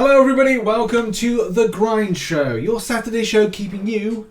Hello everybody, welcome to The Grind Show, your Saturday show keeping you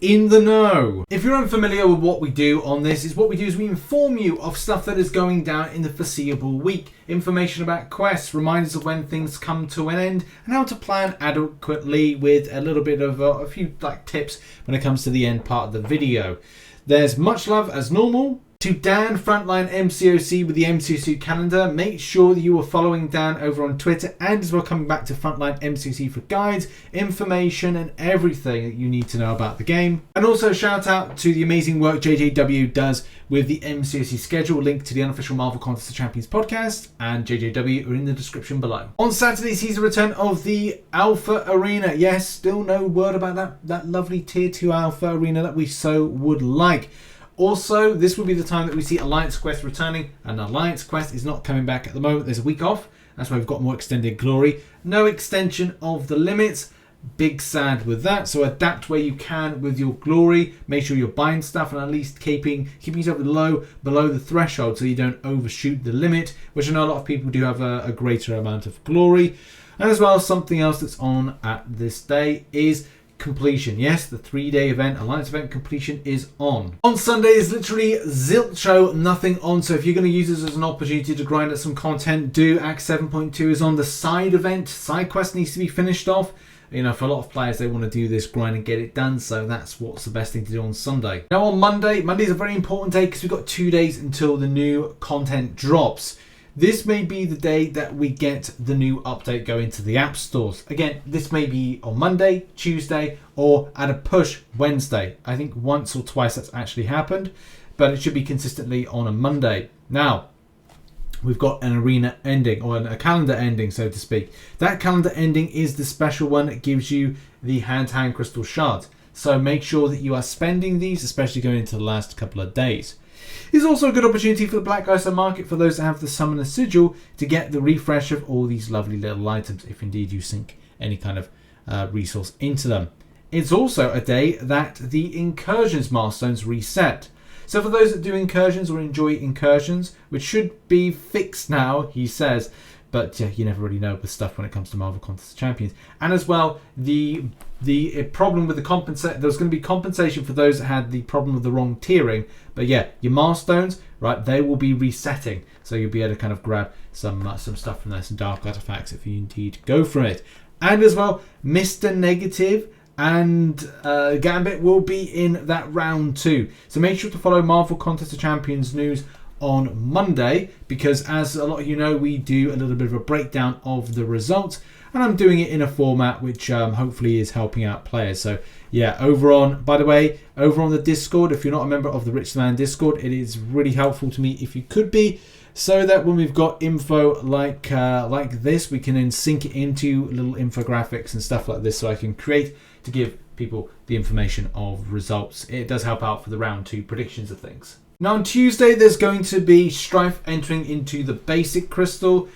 in the know. If you're unfamiliar with what we do on this, we inform you of stuff that is going down in the foreseeable week, information about quests, reminders of when things come to an end, and how to plan adequately with a little bit of a few tips when it comes to the end part of the video. There's much love as normal to Dan, Frontline MCOC with the MCC calendar. Make sure that you are following Dan over on Twitter, and as well coming back to Frontline MCC for guides, information, and everything that you need to know about the game. And also shout out to the amazing work JJW does with the MCC schedule. Link to the unofficial Marvel Contest of Champions podcast and JJW are in the description below. On Saturday sees the return of the Alpha Arena. Yes, still no word about that lovely Tier 2 Alpha Arena that we so would like. Also, this will be the time that we see Alliance Quest returning, and Alliance Quest is not coming back at the moment. There's a week off. That's why we've got more extended glory. No extension of the limits. Big sad with that. So adapt where you can with your glory. Make sure you're buying stuff and at least keeping yourself below the threshold so you don't overshoot the limit, which I know a lot of people do have a greater amount of glory. And as well, something else that's on at this day is completion. Yes, the 3-day event, Alliance event completion is on. On Sunday is literally zilch show, nothing on. So if you're going to use this as an opportunity to grind at some content, do. Act 7.2 is on. The side event, side quest needs to be finished off. You know, for a lot of players, they want to do this grind and get it done. So that's what's the best thing to do on Sunday. Now on Monday is a very important day because we've got 2 days until the new content drops. This may be the day that we get the new update go into the app stores. Again, this may be on Monday, Tuesday, or at a push Wednesday. I think once or twice that's actually happened, but it should be consistently on a Monday. Now, we've got an arena ending, or a calendar ending, so to speak. That calendar ending is the special one that gives you the hand-to-hand crystal shards. So make sure that you are spending these, especially going into the last couple of days. It's also a good opportunity for the Black ISO market for those that have the Summoner Sigil to get the refresh of all these lovely little items, if indeed you sink any kind of resource into them. It's also a day that the Incursions milestones reset. So for those that do Incursions or enjoy Incursions, which should be fixed now, he says, but you never really know with stuff when it comes to Marvel Contest of Champions. And as well, the problem with the compensation, there's going to be compensation for those that had the problem with the wrong tiering. But yeah, your milestones, right, they will be resetting. So you'll be able to kind of grab some stuff from there, some dark artifacts if you indeed go for it. And as well, Mr. Negative and Gambit will be in that round too. So make sure to follow Marvel Contest of Champions news on Monday, because as a lot of you know, we do a little bit of a breakdown of the results, and I'm doing it in a format which hopefully is helping out players. So yeah, by the way, over on the Discord, if you're not a member of the RichTheMan Discord, it is really helpful to me if you could be, so that when we've got info like this, we can then sync it into little infographics and stuff like this, so I can create to give people the information of results. It does help out for the round 2 predictions of things. Now on Tuesday, there's going to be Stryfe entering into the basic crystal.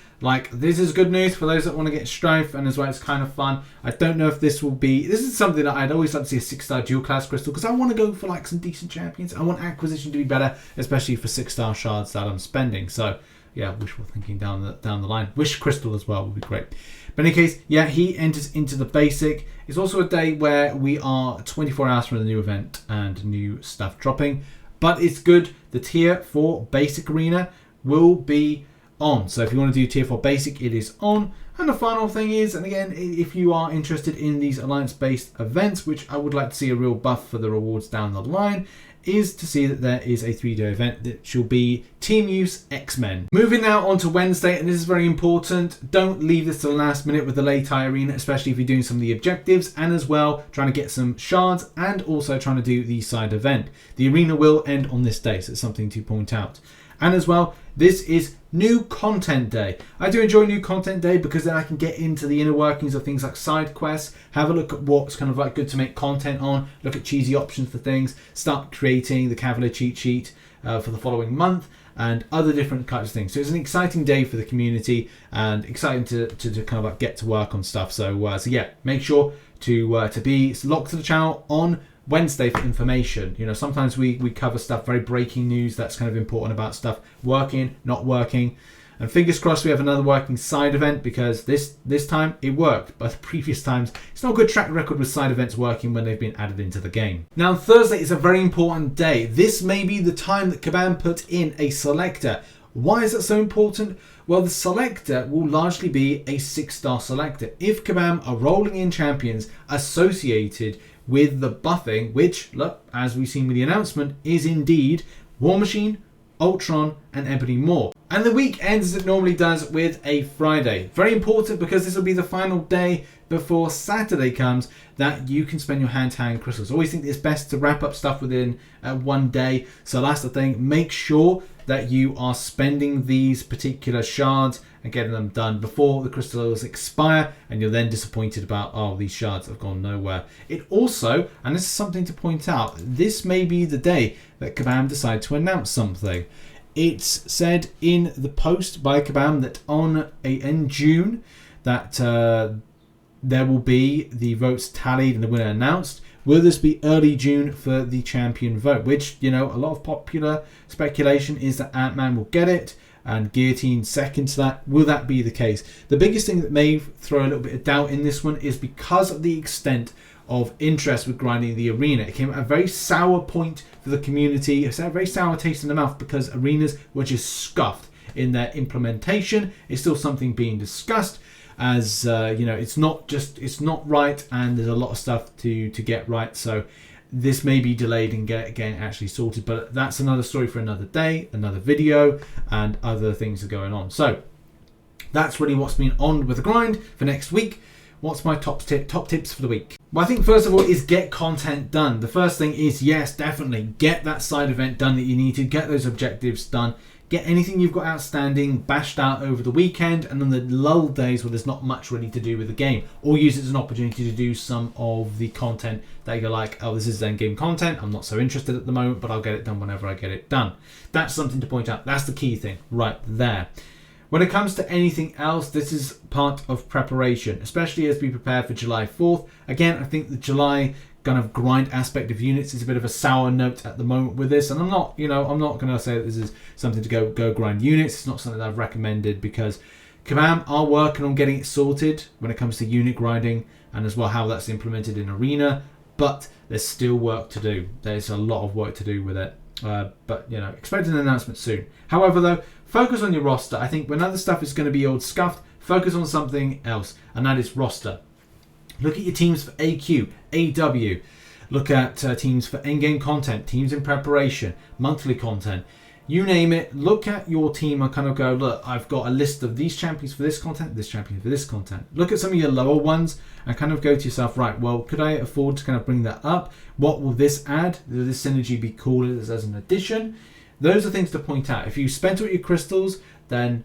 This is good news for those that want to get Stryfe, and as well, it's kind of fun. I don't know if this is something that I'd always like to see, a 6-star dual class crystal, because I want to go for some decent champions. I want acquisition to be better, especially for 6-star shards that I'm spending. So yeah, wishful thinking down the line. Wish crystal as well would be great. But in any case, yeah, he enters into the basic. It's also a day where we are 24 hours from the new event and new stuff dropping. But it's good. The tier 4 basic arena will be on. So if you want to do tier 4 basic, it is on. And the final thing is, and again, if you are interested in these alliance-based events, which I would like to see a real buff for the rewards down the line, is to see that there is a 3-day event that shall be Team Use Xmen. Moving now on to Wednesday, and this is very important. Don't leave this to the last minute with the LeI Tai Arena, especially if you're doing some of the objectives, and as well trying to get some shards, and also trying to do the side event. The arena will end on this day, so it's something to point out. And as well, this is New Content Day. I do enjoy New Content Day because then I can get into the inner workings of things like side quests, have a look at what's kind of good to make content on, look at cheesy options for things, start creating the Cavalier cheat sheet for the following month, and other different kinds of things. So it's an exciting day for the community, and exciting to kind of get to work on stuff. So yeah, make sure to be locked to the channel on Wednesday for information. You know, sometimes we cover stuff, very breaking news that's kind of important about stuff working, not working. And fingers crossed we have another working side event, because this time it worked, but the previous times it's not a good track record with side events working when they've been added into the game. Now Thursday is a very important day. This may be the time that Kabam put in a selector. Why is that so important? Well, the selector will largely be a 6-star selector. If Kabam are rolling in champions associated with the buffing, which, look, as we've seen with the announcement, is indeed War Machine, Ultron and Ebony more. And the week ends as it normally does with a Friday. Very important, because this will be the final day before Saturday comes that you can spend your hand-to-hand crystals. I always think it's best to wrap up stuff within one day. So that's the thing. Make sure that you are spending these particular shards and getting them done before the crystals expire, and you're then disappointed about, oh, these shards have gone nowhere. It also, and this is something to point out, this may be the day that Kabam decide to announce something. It's said in the post by Kabam that in June that there will be the votes tallied and the winner announced. Will this be early June for the champion vote? Which, you know, a lot of popular speculation is that Ant-Man will get it and Guillotine second to that. Will that be the case? The biggest thing that may throw a little bit of doubt in this one is because of the extent of interest with grinding the arena. It came at a very sour point for the community. It's a very sour taste in the mouth because arenas were just scuffed in their implementation. It's still something being discussed, as you know, it's not right, and there's a lot of stuff to get right. So this may be delayed and getting actually sorted, but that's another story for another day, another video, and other things are going on. So that's really what's been on with the grind for next week. What's my top tips for the week? Well, I think first of all is get content done. The first thing is, yes, definitely get that side event done that you need to, get those objectives done. Get anything you've got outstanding bashed out over the weekend, and on the lull days where there's not much really to do with the game, or use it as an opportunity to do some of the content that you're like, oh, this is end game content, I'm not so interested at the moment, but I'll get it done whenever I get it done. That's something to point out. That's the key thing right there. When it comes to anything else, this is part of preparation, especially as we prepare for July 4th. Again, I think the July kind of grind aspect of units is a bit of a sour note at the moment with this, and I'm not going to say that this is something to go grind units. It's not something that I've recommended, because Kabam are working on getting it sorted when it comes to unit grinding, and as well how that's implemented in arena, but there's still work to do. There's a lot of work to do with it, but you know, expect an announcement soon. However though, focus on your roster. I think when other stuff is going to be old scuffed, focus on something else, and that is roster. Look at your teams for AQ, AW. Look at teams for endgame content, teams in preparation, monthly content. You name it. Look at your team and kind of go, look, I've got a list of these champions for this content, this champion for this content. Look at some of your lower ones and kind of go to yourself, right, well, could I afford to kind of bring that up? What will this add? Will this synergy be cool as an addition? Those are things to point out. If you spent all your crystals, then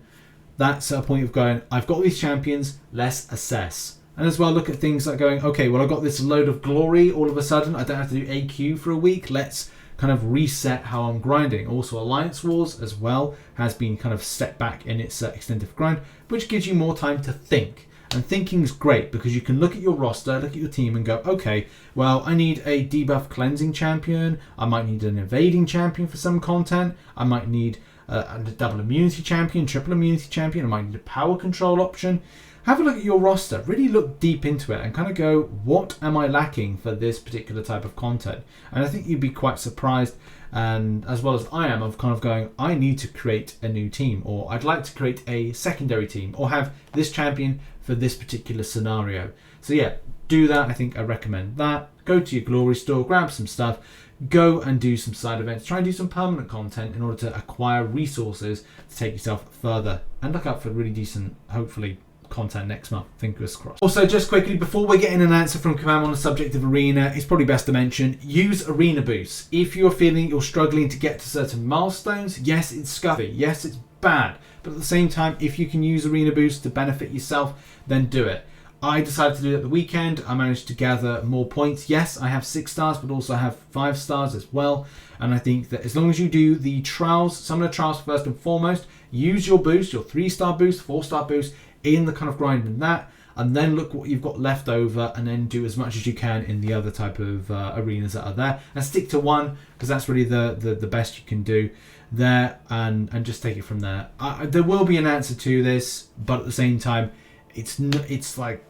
that's a point of going, I've got these champions, let's assess. And as well, look at things like going, okay, well, I got this load of glory all of a sudden. I don't have to do AQ for a week. Let's kind of reset how I'm grinding. Also, Alliance Wars as well has been kind of set back in its extended grind, which gives you more time to think. And thinking's great because you can look at your roster, look at your team and go, okay, well, I need a debuff cleansing champion. I might need an evading champion for some content. I might need a double immunity champion, triple immunity champion. I might need a power control option. Have a look at your roster, really look deep into it and kind of go, what am I lacking for this particular type of content? And I think you'd be quite surprised, and as well as I am, of kind of going, I need to create a new team, or I'd like to create a secondary team, or have this champion for this particular scenario. So yeah, do that. I think I recommend that. Go to your glory store, grab some stuff, go and do some side events, try and do some permanent content in order to acquire resources to take yourself further, and look out for really decent, hopefully, content next month, fingers crossed. Also, just quickly, before we're getting an answer from Kabam on the subject of arena, it's probably best to mention, use arena boosts. If you're feeling you're struggling to get to certain milestones, yes, it's scuffy, yes, it's bad, but at the same time, if you can use arena boosts to benefit yourself, then do it. I decided to do it at the weekend. I managed to gather more points. Yes, I have 6 stars, but also have 5 stars as well. And I think that as long as you do the trials, some of the trials first and foremost, use your boost, your 3-star boost, 4-star boost, in the kind of grind and that, and then look what you've got left over, and then do as much as you can in the other type of arenas that are there, and stick to one, because that's really the best you can do there, and just take it from there. There will be an answer to this, but at the same time, it's like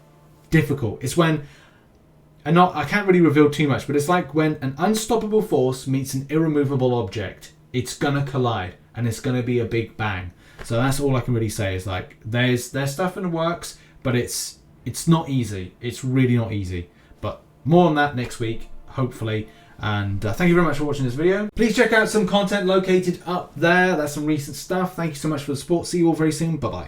difficult. It's when, and I can't really reveal too much, but it's like when an unstoppable force meets an irremovable object. It's gonna collide, and it's gonna be a big bang. So that's all I can really say, is like there's stuff in the works, but it's not easy. It's really not easy. But more on that next week, hopefully. And thank you very much for watching this video. Please check out some content located up there. That's some recent stuff. Thank you so much for the support. See you all very soon. Bye bye.